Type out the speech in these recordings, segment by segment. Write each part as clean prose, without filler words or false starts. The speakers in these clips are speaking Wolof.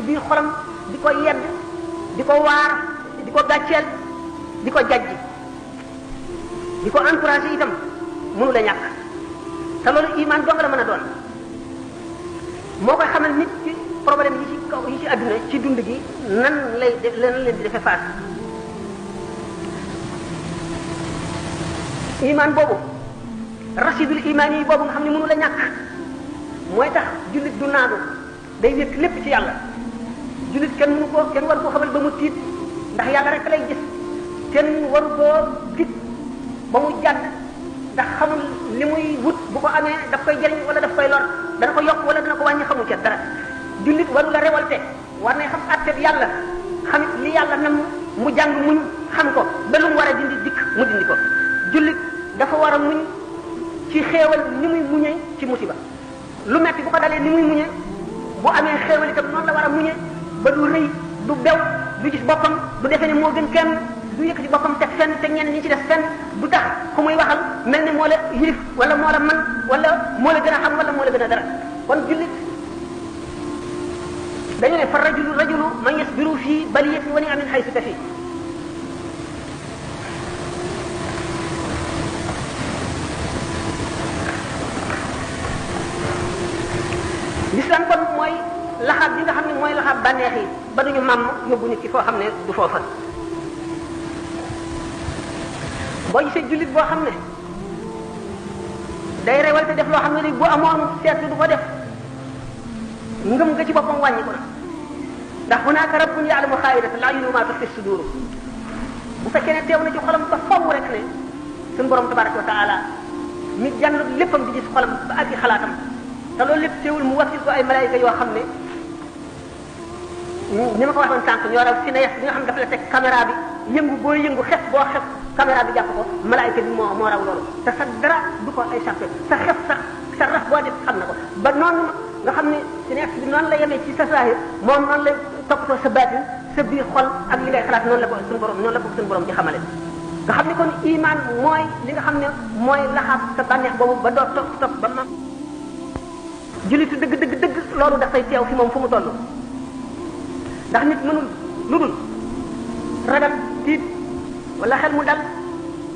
biir xolam di ko yedd di ko waar di ko gàcceel di ko jajji di ko encouragé itam mënu la ñàkk te loolu iman dong la mën a doon moo koy xamal nit ci problème yi ci kaw yi ci àdduna ci dund gi nan lay def lan leen di defee face iman boobu rasidul iman yi boobu nga xam ne mënu la ñàkk mooy tax jullit du naadu day wékk lépp ci yàlla jullit kenn war koo xamal ba mu tiit ndax yàlla rek lay gis kenn waru koo gis ba mu jàdd ndax xamul li muy wut bu ko amee daf koy jëriñ wala daf koy lor dana ko yokk wala dana ko wàññi xamul ca dara jullit waru la révolté war na xam àtte yàlla xamit li yàlla nam mu jàng muñ xam ko ba lu mu war a dindi dikk mu dindi ko jullit dafa war a muñ ci xéewal ni muy muñee ci musiba lu metti bu ko dalee ni muy muñee bu amee xéewal itam noonu la war a muñee ba du rëy du bew du gis boppam du defee ne moo gën kenn du yëkkati boppam teg fenn te ñenn ñi ci def fenn du tax ku muy waxal mel ni moo la yilif wala moo la man wala moo la gën a xam wala moo la gën a dara kon jullit dañu ne fa rajulu man yasbiru fii baliyatin wa ni'amin haythu tafi l'islam kon mooy laxaab bi nga xam ne mooy laxaab bànneex yi ba duñu màmm yóbbu nit ki foo xam ne du foofa boo gisee jullit boo xam ne day rewal te def loo xam ne ni bu amoon seetlu du ko def ngëm nga ci boppam wàññi ko na ndax hunaaka rabbun ya'lamu xaa'inata al-a'yuni wa maa tuxfi as-suduur bu fekkee ne teew na ci xolam ba faw rek ne suñu borom tabaraka wa taala mi jànn léppam di gis xolam ba ak i xalaatam te loolu lépp teewul mu wakkil ko ay malaayika yoo xam ne ni ma ko waxoon sànq ñoo raw cinéaste bi nga xam ne dafa la teg caméra bi yëngu boo yëngu xef boo xef caméra bi jàpp ko malaayika bi moo raw loolu te sa dara du ko échappé sa xef sa raf boo def xam na ko ba noonu nga xam ne cinéaste bi noonu la yemee ci sa saahir moom noonu la toppatoo sa baatin sa biir xol ak li ngay xalaat noonu la ko suñu borom ci xamale nga xam ne kon iman mooy li nga xam ne mooy laxaab sa bànneex boobu ba doo topp ba ma jullitu dëgg loolu dafay teew fi moom fu mu toll ndax nit mënul lu dul ragal tiit wala xel mu dal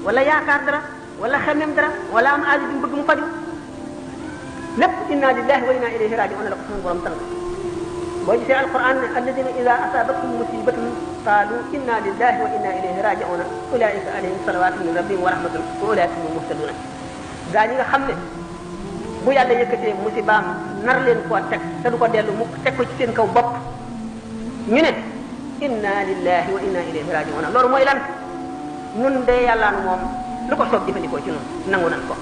wala yaakaar dara wala xemem dara wala am aajo bi bëgg mu faju lépp inna lillahi wa inna ilayhi raji'un la ko suñu borom tànn boo gisee alquran ne alladina ida asabatum musibatun qalu inna lillahi wa inna ilayhi raji'un ulaika alayhim salawatun min rabbihim wa rahmatun wa ulaika hum muhtaduna gaa ñi nga xam ne bu yàlla yëkkatee musibaam nar leen koo teg te du ko dellu mu teg ko ci seen kaw bopp ñu ne inna lillahi wa inna ilayhi raji'un loolu mooy lan nun de yàlla moom lu ko soob jëfandikoo ci noonu nangu nan ko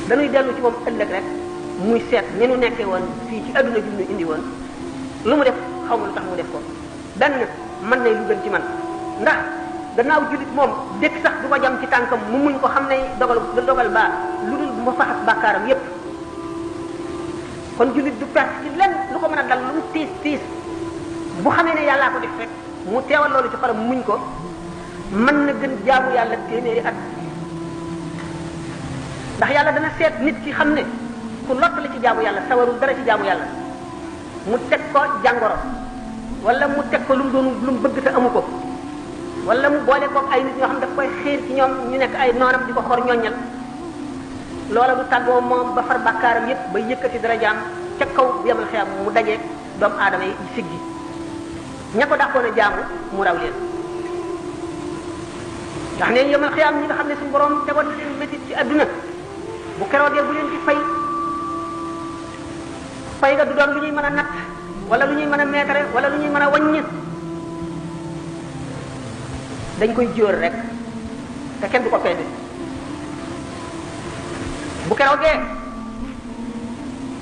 dañuy dellu ci moom ëllëg rek muy seet ni nu nekkee woon fii ci adduna bi ñu indi woon lu mu def xaw ma lu tax mu def ko benn mën na lu gën ci man ndax gannaaw jullit moom dëkk sax du ko jam ci tànkam mu muñ ko xam ne dogal baa lu dul mu faxas bàkkaaram yépp kon jullit du perte ci lenn lu ko mën a dal lu mu tiis bu xamee ne yàllaa ko def rek mu teewal loolu ci xolam muñ ko mën na gën jaamu yàlla téeméeri at ndax yàlla dana seet nit ki xam ne ku lott la ci jaamu yàlla sawarul dara ci jaamu yàlla mu teg ko jàngoro wala mu teg ko lu mu bëgg te amu ko wala mu boole koog ay nit ñoo xam daf koy xiir ci ñoom ñu nekk ay noonam di ko xor ñoññal loola du tàggoo moom ba far bàkkaaram yépp ba yëkkati darajaam ca kaw bu yemal xiyam mu dajeeg doomu aadama yi siggi ña ko dàqoon a jaamu mu raw leen ndax ne yemal xiyam ñi nga xam ne suñu borom tegoon na leen métit ci adduna bu keroogee bu leen di fay nga du doon lu ñuy mën a natt wala lu ñuy mën a meetare wala lu ñuy mën a wàññi dañ koy jóor rek te kenn du ko peese bu keroogee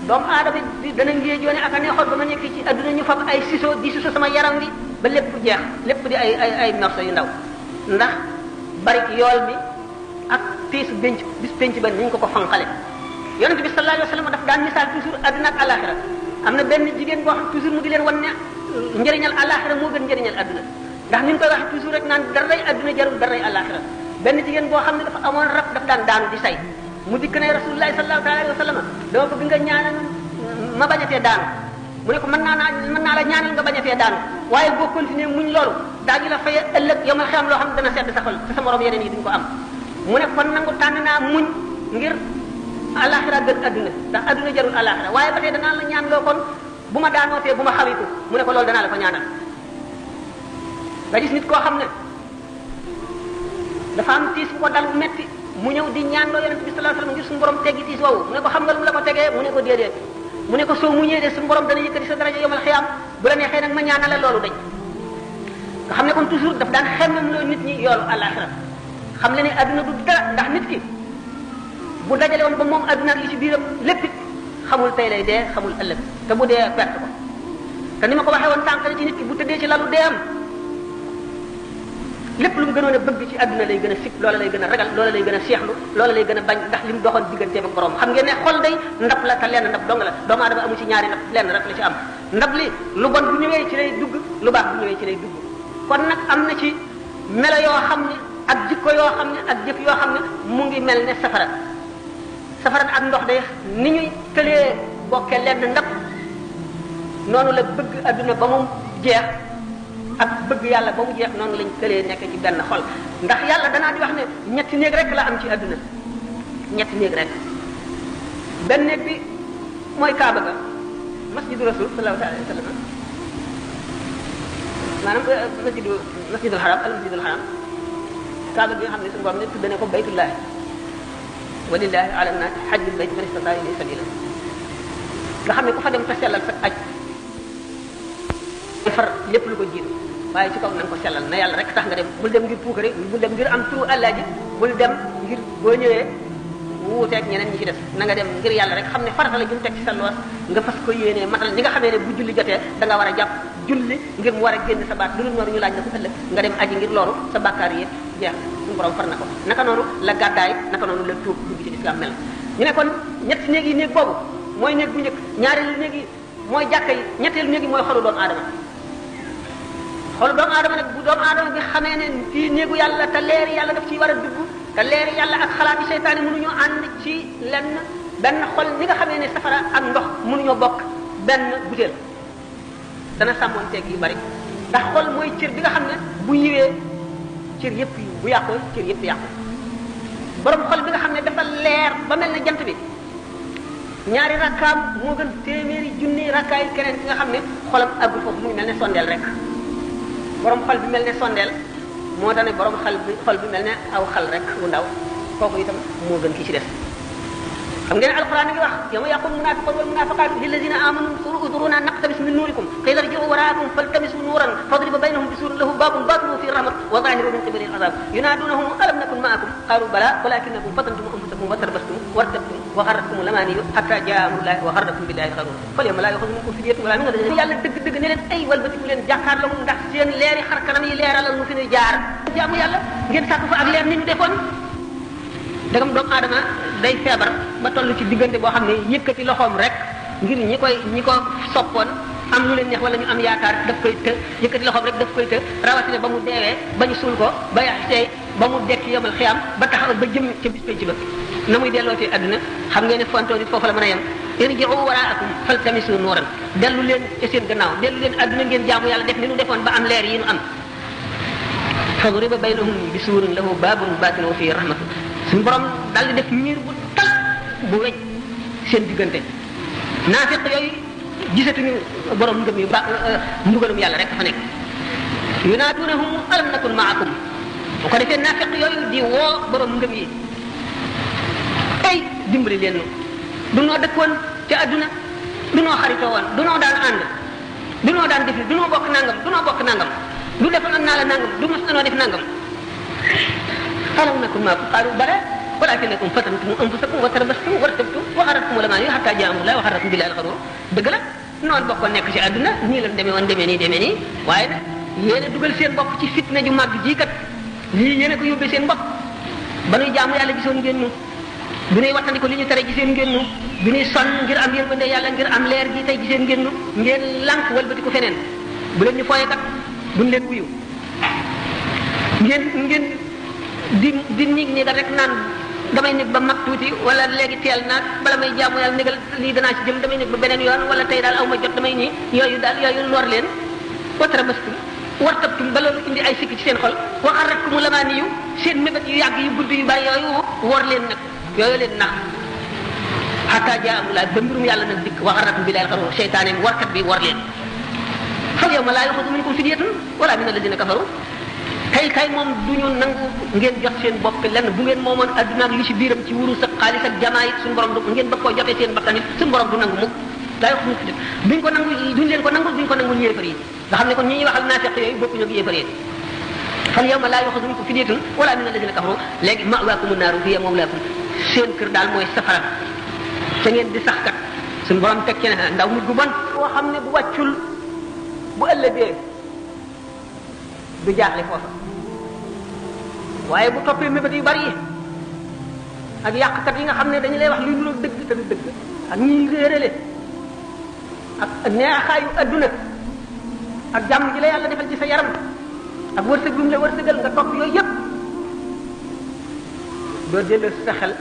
doomu aadama bi dana ngéejoone ak a neexoon ba ma nekk ci adduna ñu fab ay siso di siso sama yaram wi ba lépp jeex lépp di ay morceaux yu ndaw ndax bari yool bi ak tiisu bis penc ba niñ ko fanqale yonent bi sallallahu alayhi wa sallam daf daan misaal toujours adduna ak alaxira am na benn jigéen boo xam toujours mu di leen wan ne njëriñal alaxira moo gën njëriñal adduna ndax ni ñu koy waxee toujours rek naan daray adduna jarul daray alaxira benn jigéen boo xam ne dafa amoon rab daf daan daanu di say mu dikk ne rasulullahi sallallahu alayhi wa sallam dama bëgg nga ñaanal ma bañatee daanu mu ne ko mën naa la ñaanal nga bañ a fee daanu waaye boo continuer muñ loolu daañu la fay ëllëg yomal xam loo xam ne dana sedd sa xol te sa morom yeneen yi duñ ko am mu ne kon nangu tànn naa muñ ngir alaxira gën adduna ndax adduna jarul alaxira waaye ba tey danaa la ñaan loo kon bu ma daanootee bu ma xawiku mu ne ko loolu danaa la ko ñaanal nga gis nit koo xam ne dafa am tiis bu ko dal metti mu ñëw di ñaan loo yonent bi sallallahu alayhi wasallam ngir suñu borom teggi tiis woowu mu ne ko xam nga lu la ko tegee mu ne ko déedéet mu ne ko soo muñee de suñu borom dana yëkkati sa daraja yomal xiyaam bu la neexee nag ma ñaanal loolu dañ nga xam ne kon toujours daf daan xemmem loo nit ñi yoolu àllaaxira xam le ne adduna du dara ndax nit ki bu dajale woon ba moom adduna ak li ci biiram lépp it xamul tey lay dee xamul ëllëg te bu dee perte ko te ni ma ko waxee woon tànk ci nit ki bu tëddee ci lalu dee am lépp lu mu gënoon a bëgg ci adduna lay gën a sib loola lay gën a ragal loola lay gën a seexlu loola lay gën a bañ ndax li mu doxoon digganteem ak borom xam ngeen ne xol day ndab la te lenn ndab dong la doomu aadama amu ci ñaari ndab lenn rek la ci am ndab li lu bon bu ñëwee ci lay dugg lu baax bu ñëwee ci lay dugg kon nag am na ci melo yoo xam ne ak jikko yoo xam ne ak jëf yoo xam ne mu ngi mel ne safara ak ndox day ni ñuy tëlee bokke lenn ndab noonu la bëgg adduna ba mu jeex ak bëgg yàlla ba mu jeex noonu lañ tëlee nekk ci benn xol ndax yàlla danaa di wax ne ñetti néeg rek la am ci adduna ñetti néeg rek benn néeg bi mooy Kaaba ga masjidu rasul sallallahu alayhi wa sallam maanaam masjidul haram al masjidul haram Kaaba bi nga xam ne suñu borom ne tudde ne ko baytullahi walillahi ala nnaasi hajjul bayti man istataa ilayhi sabila nga xam ne ku fa dem te sellal sa aj far lépp lu ko jiitu waaye ci kaw na nga ko sellal na yàlla rek tax nga dem bul dem ngir puukare bul dem ngir am turu àllaa ji bul dem ngir boo ñëwee wuuteeg ñeneen ñi ci def na nga dem ngir yàlla rek xam ne farata la jum teg ci sa loos nga fas ko yéenee matal ñi nga xamee ne bu julli jotee da nga war a jàpp julli ngir mu war a génn sa baat lu dul noonu ñu laaj la ko ëllëg nga dem aji ngir loolu sa bàkkaar yëpp jeex suñu borom far na ko naka noonu la gàddaay naka noonu la tuub dugg ci lislaam mel ñu ne kon ñetti néeg yi néeg boobu mooy néeg bu njëkk ñaareelu néeg yi mooy jàkka yi ñetteelu néeg yi mooy xolu doomu aadama xolu doomu aadama nag bu doomu aadama bi xamee ne fii néegu yàlla te leeri yàlla daf ciy war a dugg te leeri yàlla ak xalaati seytaane mënuñoo ànd ci lenn benn xol ni nga xamee ne safara ak ndox mënuñoo bokk benn butéel dana sàmmoon teeg yu bari ndax xol mooy cër bi nga xam ne bu yiwee cër yëpp yi bu yàqoo cër yëpp yàqu borom xol bi nga xam ne dafa leer ba mel ne jant bi ñaari rakkaam moo gën téeméeri junni rakkaay keneen ki nga xam ne xolam àggul foofu mu ngi mel ne sondeel rek borom xol bi mel ne sondeel moo tax ne borom xol bi mel ne aw xal rek wu ndaw kooku itam moo gën ki ci des xam ngeen alquran a ngi wax yawma yaqulu munafiqun wal munafiqatu lilladina amanu uduruna naqtabis min nurikum qila irji'u wara'akum faltamisu nuran fadriba baynahum bisurin lahu babun batinuhu fihi rahmah wa zahiruhu min qibalihi al'azab yunadunahum alam nakun ma'akum qalu bala walakinakum fatantum anfusakum wa tarabastum wartabtum wa gharratkum al-amaniyu hatta ja'a amrullahi wa gharrakum billahi al-gharur fal yawma la yu'khadhu minkum fidyatun wala min alladhina yàlla dëgg-dëgg ne leen ay walbatiku leen jàkkaarloo mu ndax seen leeri xar kanam yi leeralal nu fi ñuy jaar jaamu yàlla ngeen sàkk fa ak leer ni ñu defoon dagam doomu aadama day feebar ba toll ci diggante boo xam ne yëkkati loxoom rek ngir ñi ko soppoon am lu leen neex wala ñu am yaakaar daf koy të yëkkati loxoom rek daf koy të rawatina ba mu deewee ba ñu suul ko ba yaxsey ba mu dekk yomal xiyam ba taxawal ba jëm ca bis penc ba na muy dellootee adduna xam ngeen ne fontoo nit foofu la mën a yem irji'u wara'akum faltamisu nuuran dellu leen ca seen gannaaw dellu leen adduna ngeen jaamu yàlla def ni nu defoon ba am leer yi nu am fadriba baynahum bisuurin lahu baabun baatinuhu fiihi rahmatu suñu borom daal di def miir bu tal bu weñ seen diggante naafiq yooyu gisatuñu borom ngëm yu ba mbugalum yàlla rek fa nekk yunaadunahum alam nakun ma'akum bu ko defee naafiq yooyu di woo borom ngëm yi ay dimbali leen du noo dëkkoon ca adduna du noo xaritoo woon du noo daan ànd du noo daan def du noo bokk nangam du defal naa la nangam du mos noo def nangam alam nakun maakum qaalu bala walakinakum fatantum anfusakum wa tarabastum wartabtum wa gharratkum al-amaaniyyu hattaa jaa'a amrullaahi wa gharrakum billaahi al-gharuur dëgg la noonu bokkoon nekk ci àdduna nii la demee woon demee nii waaye nag yéen a dugal seen bopp ci fitna ju màgg ji kat lii yéen a ko yóbbee seen bopp ba nuy jaamu yàlla gisoon ngeen ñu bu nuy wattandiku li ñu tere giseen ngeen ñu bu nuy sonn ngir am yërmande yàlla ngir am leer gi tey giseen ngeen ñu ngeen lànk walbatiku feneen bu leen ñu fooyee kat buñ leen wuyu ngeen di niig nii da rek naan damay nekk ba mag tuuti wala léegi teel naag bala may jaamu yàlla négal lii danaa ci jëm damay nekk ba beneen yoon wala tey daal aw ma jot damay nii yooyu daal yooyu lor leen watara bastum wartabtum ba loolu indi ay sikki ci seen xol waxaratkumu lamaani yu seen mébét yu yàgg yu gudd yu bari yooyu wor leen nag yooyu leen nax xataa jaa amulaa ba mbirum yàlla nag dikk waxaratum bi laal xaru seytaane warkat bi war leen fal yow ma laa yuxadu minkum fidyatun wala min alladina kafaru tey kay moom du ñu nangu ngeen jot seen bopp lenn bu ngeen moomoon adduna ak li ci biiram ci wurus ak xaalis ak jamaa yi suñu borom du ngeen bëgg koo jotee seen bakkan it suñu borom du nangu mukk laa yuxadu minkum fidyatun duñ ko nangu duñ leen ko nangul duñ ko nangul yéefar yi nga xam ne kon ñi ñuy waxal naafiq yooyu bokkuñu ak yéefar yi fal yawma laa yuxadu minkum fidyatun wala min alladina kafaru léegi ma'waakumu naaru hiya mawlaakum seen kër daal mooy safara te ngeen di sax kat suñu borom teg ci ne ndaw nit gu bon boo xam ne bu wàccul bu ëllëgee du jaaxle foofa waaye bu toppee mébét yu bari yi ak yàqkat yi nga xam ne dañu lay wax luy niroog dëgg te du dëgg ak ñiy réerale ak neexaayu adduna ak jàmm ji la yàlla defal ci sa yaram ak wërsëg bu mu la wërsëgal nga topp yooyu yëpp doo delloo si sa xel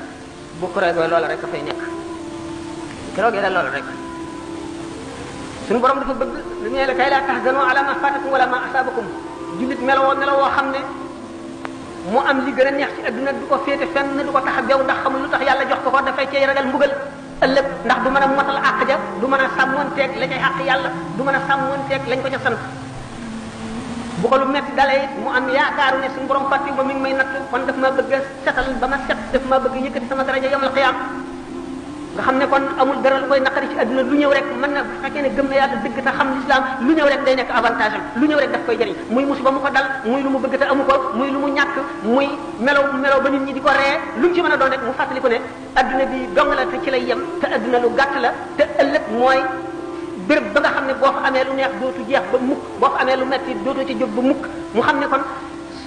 bu ko reegoo loola rek dafay nekk keroogee daal loola rek suñu borom dafa bëgg lu ñu la kay laa tahzanu ala ma fatakum wala ma asabakum jullit melowoo xam ne mu am li gën a neex ci adduna du ko féete fenn du ko tax a bew ndax xamul lu tax yàlla jox ko ko dafay cay ragal mbugal ëllëg ndax du mën a motal àq ja du mën a sàmmoonteeg la cay àq yàlla du mën a sàmmoonteeg lañ ko ca sant bu ko lu metti dalee mu am yaakaaru ne suñu borom fàtte ba mi ngi may natt kon daf maa bëgg a setal ba ma set daf maa bëgg yëkkati sama daraja yawmal qiyaam nga xam ne kon amul dara lu koy naqari ci adduna lu ñëw rek mën na bu fekkee ne gëm na yàlla dëgg te xam l'islam lu ñëw rek day nekk avantage am lu ñëw rek daf koy jëriñ muy musiba mu ko dal muy lu mu bëgg te amu ko muy lu mu ñàkk muy melaw ba nit ñi di ko ree lu mu ci mën a doon rek mu fàttali ko ne adduna bi dong la te ci lay yem te adduna lu gàtt la te ëllëg mooy béréb ba nga xam ne boo fa amee lu neex dootu jeex ba mukk boo fa amee lu metti dootoo ci jóg ba mukk mu xam ne kon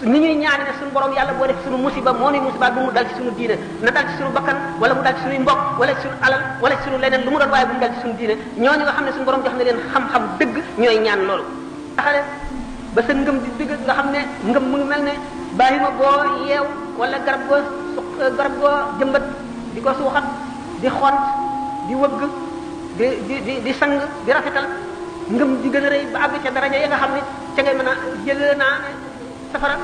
ni ñuy ñaani ne suñu borom yàlla boo def suñu musiba moo nuy musiba bu mu dal ci suñu diine na dal ci suñu bakkan wala mu dal ci suñuy mbokk wala ci suñu alal wala ci suñu leneen lu mu doon waaye bu mu dal ci suñu diine ñooñu nga xam ne suñu borom jox na leen xam-xam dëgg ñooy ñaan loolu taxale ba sa ngëm di dëgg nga xam ne ngëm mu ngi mel ne bàyyi ma boo yeew wala garab goo jëmbat di ko suuxat di xont di wëgg di sang di rafetal ngëm di gën a rëy ba àgg ca daraja ya nga xam ne ca ngay mën a jëlee naa safara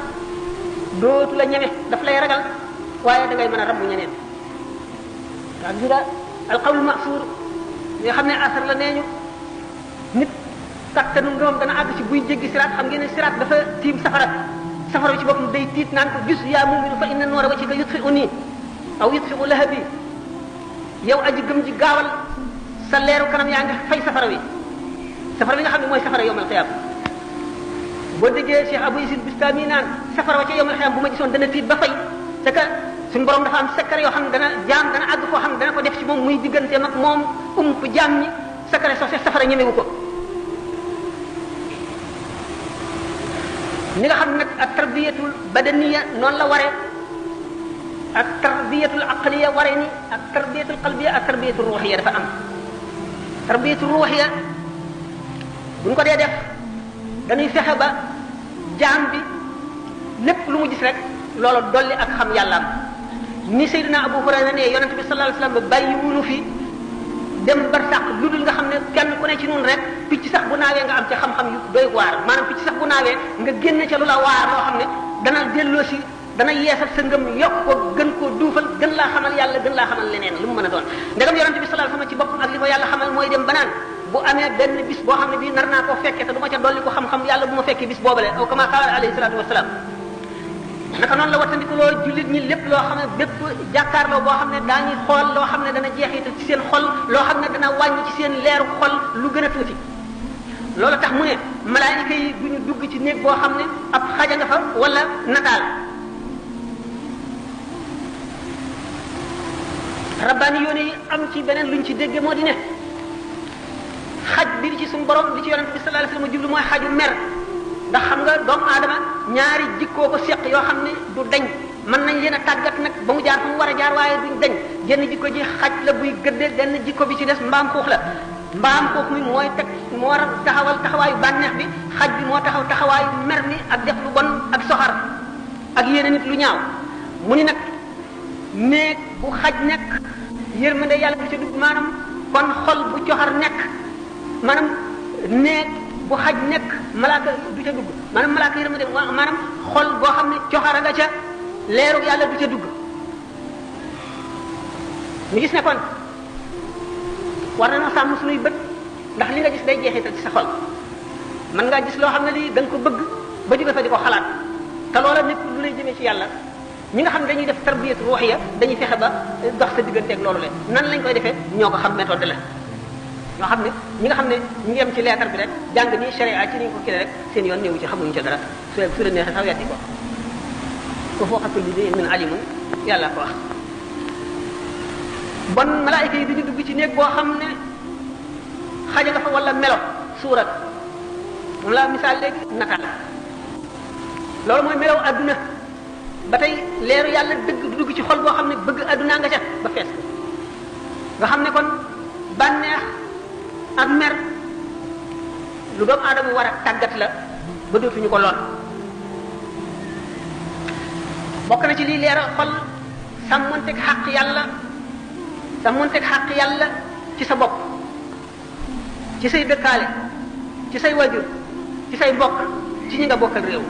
dootu la ñeme daf lay ragal waaye da ngay mën a rabbu ñeneen waa gis nga alqawlu masuur nga xam ne asar la nee ñu nit kattanu ngëmam dana àgg ci buy jéggi siraat xam ngeen ne siraat dafa tiim safara ci boppam day tiit naan ko gis yaa muminu fa inna noora wajhika yutfi'uni aw yutfi'u lahabi yow aji gëm ji gaawal sa leeru kanam yaa ngi fay safara wi nga xam ne mooy safara yawmal qiyaama boo déggee Cheikh Abou Yazid Bistami naan safara wa ca yawmal qiyaama bu ma gisoon dana tiit ba fay c'est que suñu borom dafa am secret yoo xam ne dana àgg koo xam ne dana ko def ci moom muy digganteem ak moom ump jaam ñi secret soo safara ñemewu ko ni nga xam nag ak tarbiyatul badaniya noonu la waree ak tarbiyatul aqliya waree ni ak tarbiyatul qalbiya ak tarbiyatul ruhiya dafa am tarbiyatul ruhiya buñ ko dee def dañuy fexe ba jaam bi lépp lu mu gis rek loolu dolli ak xam yàllaam ni Seydina Abu Hurayra ne yonente bi sallallahu alayhi wasallam bàyyi wunu fi dem barsàq lu dul nga xam ne kenn ku ne ci nun rek picc sax bu naawee nga am ca xam-xam yu doy waar maanaam picc sax bu naawee nga génne ca lu la waar loo xam ne dana delloo si dana yeesal sa ngëm yokk ko gën koo duufal gën laa xamal yàlla gën laa xamal leneen lu mu mën a doon ndegam yonente bi sallallahu alayhi wasallam ci boppam ak li ko yàlla xamal mooy dem banaan bu amee benn bis boo xam ne bii nar naa koo fekkee te du ma ca dolli ko xam-xam yàlla bu ma fekkee bis boobale aw kama qaala alayhi salaatu wasalaam naka noonu la wattandikuloo jullit ñi lépp loo xam ne bépp jàkkaarloo boo xam ne daañuy xool loo xam ne dana jeexital ci seen xol loo xam ne dana wàññi ci seen leeru xol lu gën a tuuti loolu tax mu ne malaayika yi bu ñu dugg ci néeg boo xam ne ab xaja nga fa wala nataal rabbaani yoone yi am ci beneen luñ ci dégge moo di ne xaj bi ci suñu borom li ci yonente bi sallallahu alayhi wasallam jublu mooy xaju mer ndax xam nga doomu aadama ñaari jikkoo ko seq yoo xam ne du dañ mën nañ leen a tàggat nag ba mu jaar fa mu war a jaar waaye duñ dañ jenn jikko ji xaj la buy gëdde benn jikko bi ci des mbaam xuux la mbaam xuux mi mooy teg moo war a taxawal taxawaayu bànneex bi xaj bi moo taxaw taxawaayu mer mi ak def lu bon ak soxar ak yéene nit lu ñaaw mu ni nag néeg bu xaj nekk yërmande yàlla du ca dugg maanaam kon xol bu coxar nekk maanaam néeg bu xaj nekk malaaka du ca dugg maanaam malaaka yërmande maanaam xol boo xam ne coxara nga ca leeru yàlla du ca dugg ñu gis ne kon war nañoo sàmm suñuy bët ndax li nga gis day jeexital ci sa xol mën ngaa gis loo xam ne lii da nga ko bëgg ba jóge fa di ko xalaat te loola nekk lu lay jëmee ci yàlla ñi nga xam ne dañuy def tarbiyat ruuxiya dañuy fexe ba dox sa digganteeg loolu leen nan lañ koy defee ñoo ko xam méthode la ñoo xam ne ñi nga xam ne ñu ngi yem ci leetar bi rek jàng nii sharia ci ni ñu ko kii rek seen yoon néewu ci xamuñu ca dara su la neexee sax weddi ko ko foo xatul li di min alimun yàlla ko wax bon malaayika yi duñu dugg ci néeg boo xam ne xaja nga fa wala melo suurat moom laa misaal léegi nataal loolu mooy melaw adduna ba tey leeru yàlla dëgg du dugg ci xol boo xam ne bëgg addunaa nga ca ba fees nga xam ne kon bànneex ak mer lu doomu aadama war a tàggat la ba dootuñu ko lool bokk na ci lii leeral xol sàmmonteeg xàq yàlla ci sa bopp ci say dëkkaale ci say wajur ci say bokk ci ñi nga bokkal réew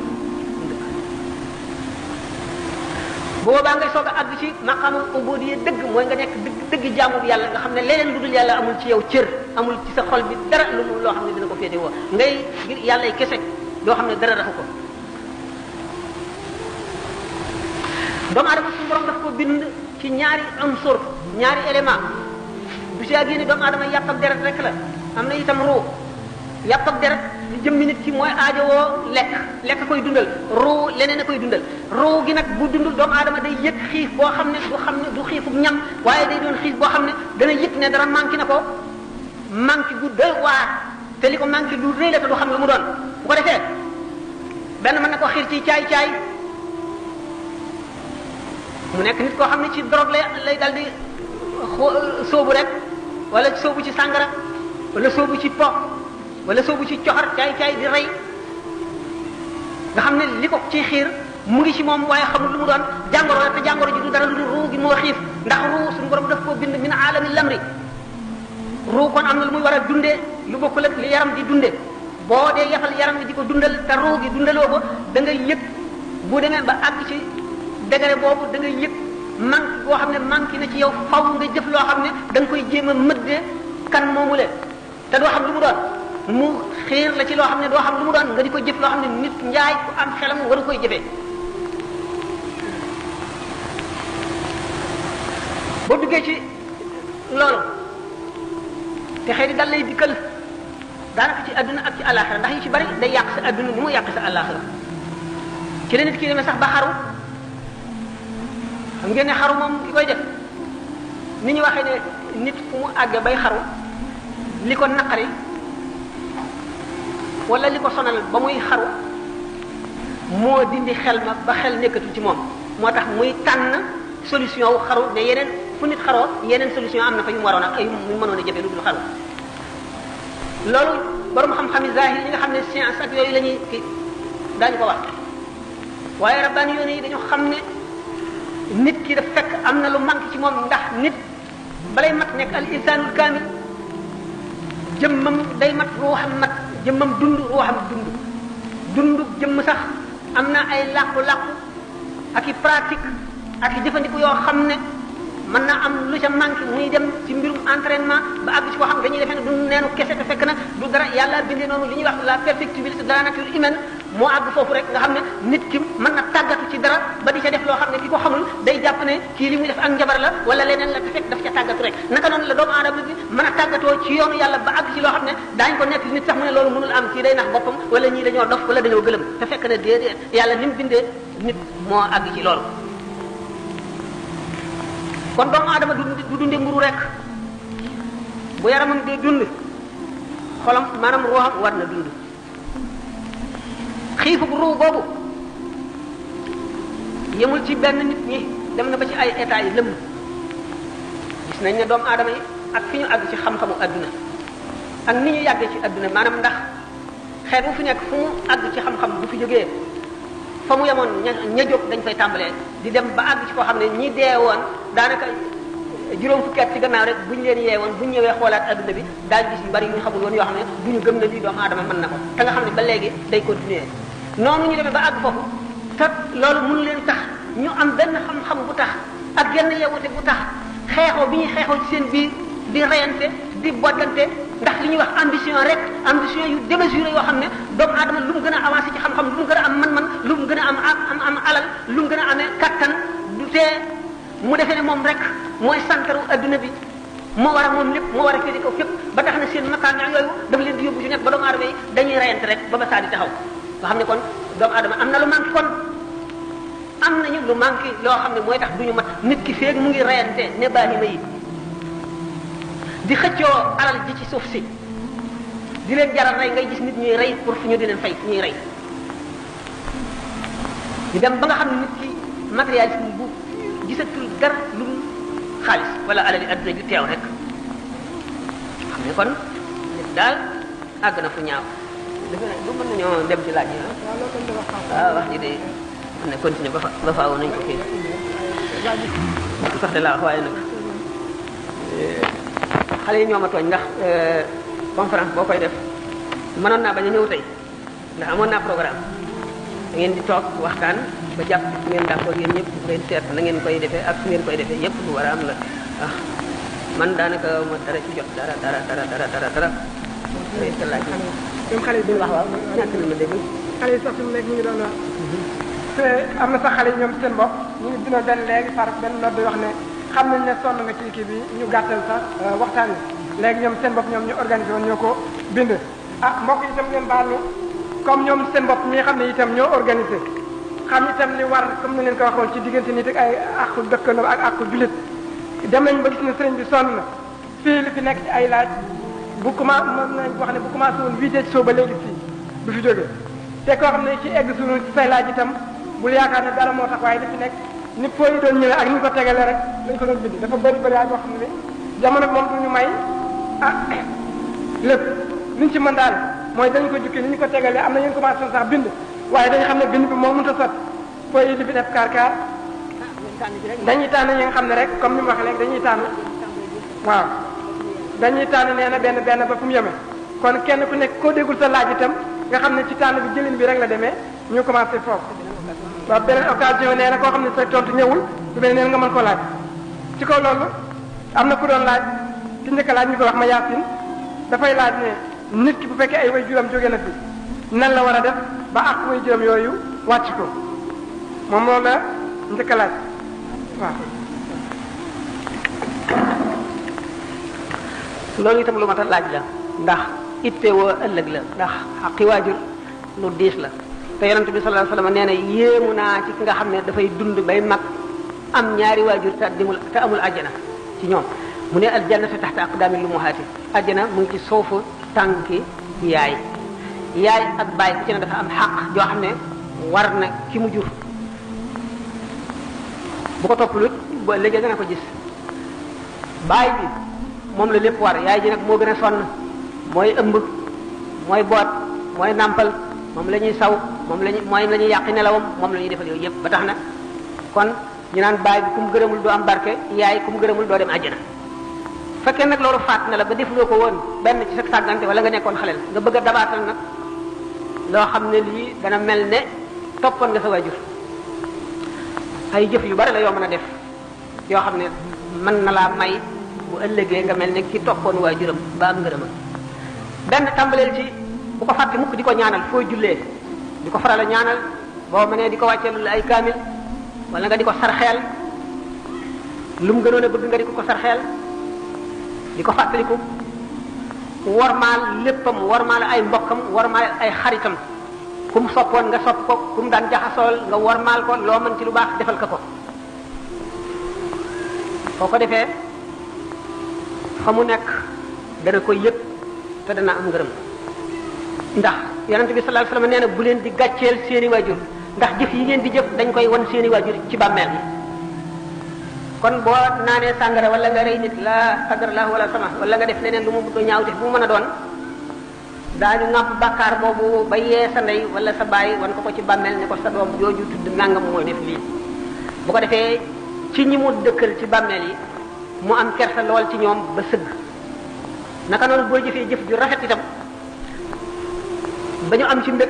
boobaa ngay soog a àgg ci maqaamul ubudiyya dëgg mooy nga nekk dëgg jaamu bi yàlla nga xam ne leneen lu dul yàlla amul ci yow cër amul ci sa xol bi dara lu loo xam ne dina ko féete woo ngay ngir yàlla ay kese loo xam ne dara raxu ko doomu aadama suñu borom daf ko bind ci ñaari unsur ñaari élément du ci àgg ni doomu aadama yàpp ak deret rek la am na itam ruu yàpp ak deret li jëmmi nit ki mooy aajowoo lekk koy dundal ruu leneen a koy dundal ruu gi nag bu dundul doomu aadama day yëg xiif boo xam ne du xiifub ñam waaye day doon xiif boo xam ne dana yëg ne dara manqué na ko manqué gu doy waar te li ko manqué du rëy la te du xam lu mu doon bu ko defee benn mën na ko xiir ci caay mu nekk nit koo xam ne ci drogue lay dal di sóobu rek wala sóobu ci sàngara wala sóobu ci po wala soobu ci coxar caay di rey nga xam ne li ko ci xiir mu ngi ci moom waaye xamul lu mu doon jàngoro la te jàngoro ji du dara lu dul ruu gi moo xiif ndax ruu suñu borom daf koo bind min aalami lamri ruu kon am na lu muy war a dundee lu bokkul ak li yaram di dunde boo dee yafal yaram bi di ko dundal te ruu gi dundaloo ko da ngay yëg bu demee ba àgg ci degré boobu da ngay yëg manque boo xam ne manque na ci yow faw nga jëf loo xam ne da nga koy jéem a mëddee kan moomu leen te doo xam lu mu doon mu xiir la ci loo xam ne doo xam lu mu doon nga di ko jëf loo xam ne nit njaay ku am xelam waru koy jëfee boo duggee ci loolu te xëy di dal lay dikkal daanaka ci adduna ak ci àllaaxira ndax yu ci bari day yàq sa adduna ni mu yàq sa àllaaxira ci la nit ki demee sax ba xaru xam ngeen ne xaru moom ki koy def ni ñu waxee ne nit fu mu àgg bay xaru li ko naqari wala li ko sonal ba muy xaru moo dindi xel ma ba xel nekkatul ci moom moo tax muy tànn solution wu xaru ne yeneen fu nit xaroo yeneen solution am na fa yu mu waroon ak ay mu mënoon a jëfe lu dul xaru loolu borom xam-xami zahir yi nga xam ne science ak yooyu la ñuy kii daañu ko wax waaye rabbaani yoon yi dañu xam ne nit ki daf fekk am na lu manque ci moom ndax nit balay mat nekk al insanul kaamil jëmmam day mat ruuxam mat jëmmam dund ruuxam dund jëmm sax am na ay làqu-làqu ak i pratique ak i jëfandiku yoo xam ne mën na am lu ca manqué muy dem ci mbirum entraînement ba àgg ci koo xam dañuy defee ne du neenu kese te fekk na du dara yàlla bindee noonu li ñuy wax la perfectibilité de la nature humaine moo àgg foofu rek nga xam ne nit ki mën na tàggatu ci dara ba di ca def loo xam ne ki ko xamul day jàpp ne kii li muy def ak njabar la wala leneen la te fekk daf ca tàggatu rek naka noonu la doomu aadama bi mën a tàggatoo ci yoonu yàlla ba àgg ci loo xam ne daañu ko nekk nit sax mu ne loolu mënul am kii day nax boppam wala ñii dañoo dof wala dañoo gëlëm te fekk na déedéet yàlla ni mu bindee nit moo àgg ci loolu kon doomu aadama du dunde mburu rek bu yaramam dee dund xolam maanaam ruuxam war na dund xiifu ruu boobu yemul ci benn nit ñi dem na ba ci ay états yi lëmb gis nañ ne doomu aadama yi ak fi ñu àgg ci xam-xamu adduna ak ni ñu yàggee ci adduna maanaam ndax xeet bu fi nekk fu mu àgg ci xam-xam bu fi jógee fa mu yemoon ña jóg dañ fay tàmbalee di dem ba àgg ci koo xam ne ñi dee woon daanaka juróom fukki at ci gannaaw rek bu ñu leen yee woon bu ñu ñëwee xoolaat adduna bi daal gis yu bari yu ñu xamul woon yoo xam ne du ñu gëm na lii doomu aadama mën na ko te nga xam ne ba léegi day continuer noonu ñu demee ba àgg foofu te loolu mënu leen tax ñu am benn xam-xam bu tax ak genn yeewute bu tax xeexoo bi ñuy xeexoo ci seen biir di reyante di boddante ndax li ñuy wax ambition rek ambition yu démesuré yoo xam ne doomu aadama lu mu gën a avancé ci xam-xam lu mu gën a am man-man lu mu gën a am alal lu mu gën a amee kattan du tee mu defee ne moom rek mooy santaru adduna bi moo war a moom lépp moo war a féete kaw fépp ba tax na seen makaana yooyu dafa leen di yóbbu ci nekk ba doomu aadama yi dañuy reyante rek ba ba saa di taxaw nga xam ne kon doomu aadama am na lu manqué kon am nañu lu manqué loo xam ne mooy tax duñu mat nit ki feeg mu ngi reyante ne baahima yi di xëccoo alal ji ci suuf si di leen jaral rey ngay gis nit ñuy rey pour fu ñu di leen fay ñuy rey di dem ba nga xam ne nit ki matérialisme bu gisatul dara lu xaalis wala alali adduna ju teew rek xam ne kon nit daal àgg na fu ñaaw defe naa du mën nañoo dem ci laaj yi waaw wax ji de mën na continuer ba faaw nañ ko kii sax de laa wax waaye nag xale yi ñoo ma tooñ ndax conférence boo koy def mënoon naa bañ a ñëw tey ndax amoon naa programme da ngeen di toog waxtaan ba jàpp ngeen d'accord yéen ñëpp ngeen seet na ngeen koy defee ak su ngeen koy defee yëpp lu war a am la ah man daanaka ma dara ci jot dara laaj même xale yi di wax waaw ñàkk na ma dégg xale yi sax fi mu nekk ñu ngi doon wax te am na sax xale yi ñoom seen bopp ñu ngi dina benn léegi par benn nodd wax ne xam nañ ne sonn nga ci kii bi ñu gàttal sax waxtaan wi léegi ñoom seen bopp ñoom ñu organisé woon ñoo ko bind ah mbokk yi itam ngeen baal ñu comme ñoom seen bopp ñi xam ne itam ñoo organisé xam itam li war comme ni leen ko waxoon ci diggante nit ak ay àqu dëkkandoo ak àqu jullit dem nañ ba gis ne sëriñ bi sonn na fii li fi nekk ci ay laaj bu commencé mën nañ wax ne bu commencé woon 8 heures ci suba ba léegi fii du fi jógee te koo xam ne ci egg suñu ci say laaj itam bul yaakaar ne dara moo tax waaye li fi nekk ni foo yi doon ñëwee ak ni ñu ko tegalee rek lañ ko doon bind dafa bëri yaay boo xam ne jamono moom du ñu may ah lépp liñ ci mën daal mooy dañ ko jukki ni ñu ko tegalee am na ñu commencé sax bind waaye dañu xam ne bind bi moo mënut a sot foo yi li fi def kaar dañuy tànn ñi nga xam ne rek comme ni mu waxee léegi dañuy tànn waaw dañuy tànn nee na benn ba fu mu yemee kon kenn ku nekk koo déggul sa laaj itam nga xam ne ci tànn bi jëlin bi rek la demee ñu commencé foofu waaw beneen occasion nee na koo xam ne sa tontu ñëwul su beneen nga mën ko laaj ci kaw loolu am na ku doon laaj ci njëkk laaj ñu ko wax ma yaasin dafay laaj ne nit ki bu fekkee ay way juram jóge na fi nan la war a def ba ak way juram yooyu wàcc ko moom loolu la njëkk laaj waaw loolu itam lu mat a laaj la ndax ittewoo ëllëg la ndax xaqi waajur lu diis la te yonent bi sallallahu alayhi wasallam nee na yéemu naa ci ki nga xam ne dafay dund bay mag am ñaari waajur te amul àjjana ci ñoom mu ne aljannatu taxta aqdaamil ummahaati àjjana mu ngi ci suufu tànki yaay ak baay ku ci ne dafa am xaq joo xam ne war na ki mu jur bu ko toppalut ba léegi dana ko gis baay bi moom la lépp war yaay ji nag moo gën a sonn mooy ëmb mooy boot mooy nàmpal moom la ñuy saw moom la ñuy yàqi nelawam moom la ñuy defal yooyu yëpp ba tax na kon ñu naan baay bi ku mu gërëmul doo am barke yaay ku mu gërëmul doo dem àjjana fekkee nag loolu faat na la ba defuloo ko woon benn ci sa sàggante wala nga nekkoon xaleel nga bëgg a dabaatal nag loo xam ne lii dana mel ne toppoon nga sa waajur ay jëf yu bari la yoo mën a def yoo xam ne mën na laa may bu ëllëgee nga mel ne ki toppoon waajuram ba am ngërëma benn tàmbaleel ci bu ko fàtte mukk di ko ñaanal foo jullee di ko faral a ñaanal boo mënee di ko wàcceelul ay kaamil wala nga di ko sarxeel lu mu gënoon a bëgg nga di ko sarxeel di ko fàttaliku warmaal léppam warmaal ay mbokkam warmaal ay xaritam ku mu soppoon nga sopp ko ku mu daan jaxasool nga warmaal ko loo mën ci lu baax defal ko boo ko defee fa mu nekk dana koy yëg te dana am ngërëm ndax yonente bi sallallahu alayhi wasallam nee na bu leen di gàcceel seeni waajur ndax jëf yi ngeen di jëf dañ koy wan seeni waajur ci bàmmeel kon boo naanee sàngara wala nga rey nit la qadar la wala sama wala nga def leneen lu mu bëgg ñaaw def bu mu mën a doon daañu ŋàpp bàkkaar boobu ba yee sa ndey wala sa baay wan ko ci bàmmeel ne ko sa doom jooju tudd nangam mooy def lii bu ko defee ci ñi mu dëkkal ci bàmmeel yi mu am kersa lool ci ñoom ba sëgg naka noonu boo jëfee jëf ju rafet itam ba ñu am ci mbég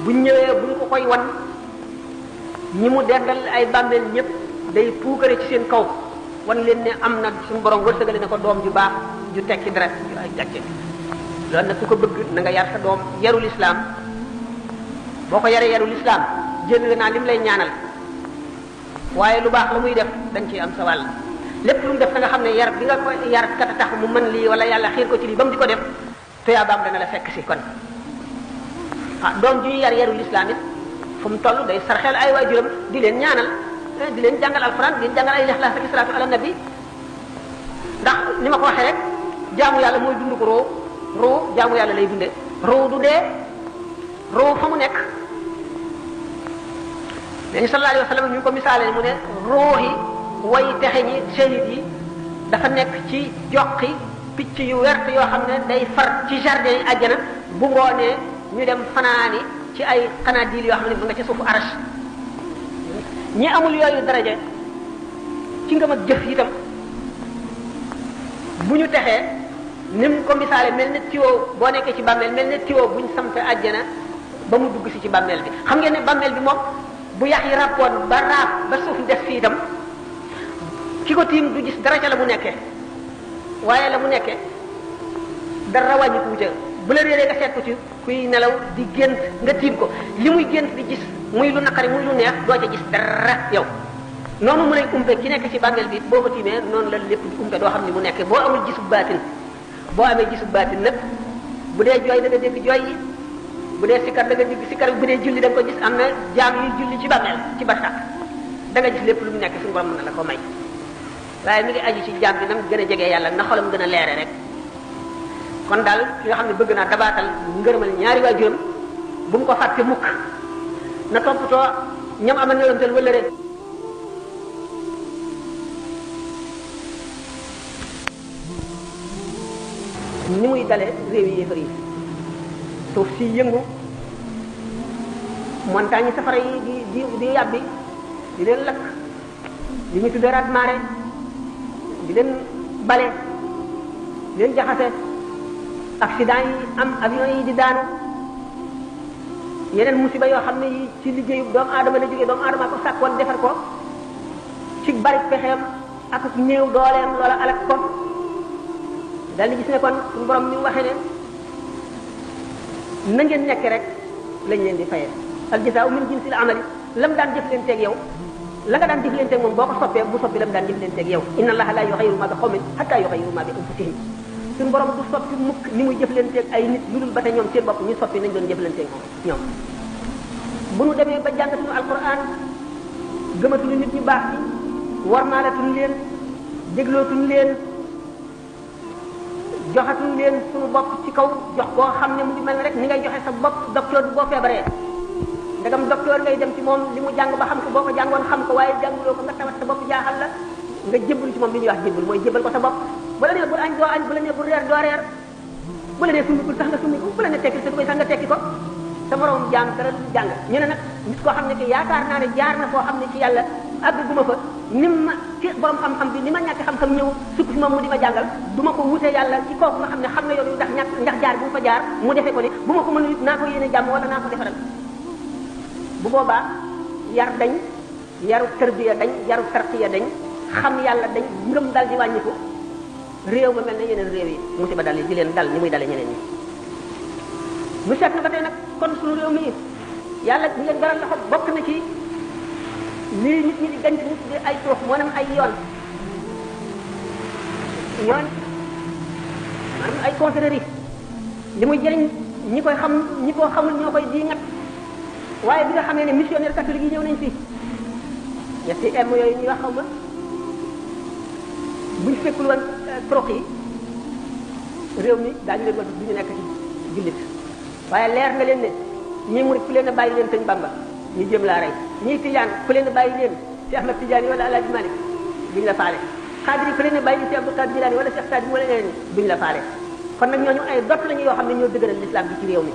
buñ ñëwee buñ ko koy wan ñi mu dendal ay bàmmeel ñëpp day puukare ci seen kaw wan leen ne am na suñu borom wërsëgale ne ko doom ju baax ju tekki deret ju ay gàcce loolu nag ku ko bëgg na nga yar sa doom yarul islam boo ko yaree yarul islam jël naa lim lay ñaanal waaye lu baax la muy def dañ ciy am sa wàll lépp lu mu def da nga xam ne yar bi nga ko yar kat tax mu mën lii wala yàlla xiir ko ci lii ba mu di ko def tuyaabaam dana la fekk si kon doom ju ñu yar yarul islam it fu mu toll day sarxeel ay waajuram di leen ñaanal di leen jàngal alquran di leen jàngal ay lixlaas ak salaatu ala nabi ndax ni ma ko waxee rek jaamu yàlla mooy dund ko roo jaamu yàlla lay dunde roo du dee roo fa mu nekk dañu sallallahu alayhi wa sallam ñu ko misaalee mu ne roohi way texe ñi shahid yi dafa nekk ci joqi picc yu wert yoo xam ne day far ci jardin yi àjjana bu ngoonee ñu dem fanaani ci ay xanaadil yoo xam ne ba nga ci suufu arash ñi amul yooyu daraja ci ngëm ak jëf itam bu ñu texee ni mu ko misaale mel ne tiwo boo nekkee ci bàmmeel mel ne tiwo bu ñu sampe àjjana ba mu dugg si ci bàmmeel bi xam ngeen ne bàmmeel bi moom bu yax yi ràppoon ba raaf ba suuf des fii itam ki ko tiim du gis dara ca la mu nekkee waaye la mu nekkee dara wàññi ko bu la réeree nga seet ko ci kuy nelaw di gént nga tiim ko li muy gént di gis muy lu naqari muy lu neex doo ca gis dara yow noonu mu lay umpe ki nekk ci bàmmeel bi boo ko tiimee noonu la lépp di umpe doo xam ni mu nekkee boo amul gisub baatin boo amee gisub baatin nag bu dee jooy da nga dégg jooy yi bu dee sikkar da nga dégg sikkar bu dee julli da nga ko gis am na jaam yuy julli ci bàmmeel ci barsax da nga gis lépp lu mu nekk suñu borom mën na la ko may waaye mi ngi aju ci jaam bi nam gën a jegee yàlla na xolam gën a leere rek kon daal ki nga xam ne bëgg naa dabaatal ngërëmal ñaari waajuram bu mu ko fàtte mukk na toppatoo ñam amal ñëwantal wala rek ni muy dale réew yi yéefar yi suuf si yëngu montagne safara yi di yàbbi di leen lakk di ñu tuddee raz marée di leen bale di leen jaxase accident yi am avion yi di daanu yeneen musiba yoo xam ne yi ci liggéeyu doomu aadama la jógee doomu aadama ko sàkkoon defar ko ci bari pexeem ak néew dooleem loola alak ko daal di gis ne kon suñu borom ni waxee ne na ngeen nekk rek lañ leen di fayee al jazaa'u min jinsil amali lam daan jëflanteeg yow la nga daan jëflanteeg moom boo ko soppee bu soppi lam daan jëflanteeg yow inna allaha la yughayyiru ma bi qawmin hatta yughayyiru ma bi anfusihim suñu borom du soppi mukk ni muy jëflanteeg ay nit lu dul ba te ñoom seen bopp ñu soppi nañ doon jëflanteeg ñoom bu nu demee ba jàngatuñu alquran gëmatuñu nit ñu baax ci warmaalatuñu leen déglootuñu leen joxatuñu leen suñu bopp ci kaw jox boo xam ne mu ngi mel ne rek ni ngay joxe sa bopp docteur bi boo feebaree ndegam docteur ngay dem ci moom li mu jàng ba xam ko boo ko jàngoon xam ko waaye jànguloo ko nga tawat sa bopp jaaxal la nga jébbalu ci moom li ñuy wax jébbal mooy jébbal ko sa bopp bu la nee bu añ doo añ bu la nee bu reer doo reer bu la nee summikul sax nga summiku bu la nee tekki sa dugay sax nga tekki ko sa morom jaam dara du jàng ñu ne nag nit koo xam ne ki yaakaar naa ne jaar na foo xam ne ci yàlla àgg guma fa ni ma ci borom xam-xam bi ni ma ñàkk xam-xam ñëw sukk si moom mu di ma jàngal du ma ko wute yàlla ci kooku nga xam ne xam na yoon ndax jaar bu mu fa jaar mu defee ko ni bu ma ko mënul it naa ko yéene jàmm wala naa ko defaral bu boobaa yar dañ yaru tarbiya dañ yaru tarqiya dañ xam yàlla dañ ngëm dal di wàññiku réew ma mel ne yeneen réew yi musiba dal di leen dal ni muy dale ñeneen ñi mu seet na ba tey nag kon suñu réew mi yàlla di leen garal loxo bokk na ci lii nit ñi di denc nit di ay toox maanaam ay yoon maanaam ay confréries li muy jëriñ ñi koy xam ñi ko xamul ñoo koy di ngat waaye bi nga xamee ne missionnaire catholique yi ñëw nañ fi ñetti m yooyu ñuy wax xaw ma buñ fekkul woon trox yi réew mi daañu leen wal du ñu nekk ci jullit waaye leer na leen ne ñii murid ku leen a bàyyi leen sëñ Bamba ñu jëm laa rey ñii tijaan ku leen a bàyyi leen si Ahmad Tidiane wala Alaaji Malik duñ la faale xaadir yi ku leen a bàyyi leen si Abdul Qadir Jilaani wala Cheikh Saadi wala ñeneen duñ la faale kon nag ñooñu ay dot lañu yoo xam ne ñoo dëgëral l'islam bi ci réew mi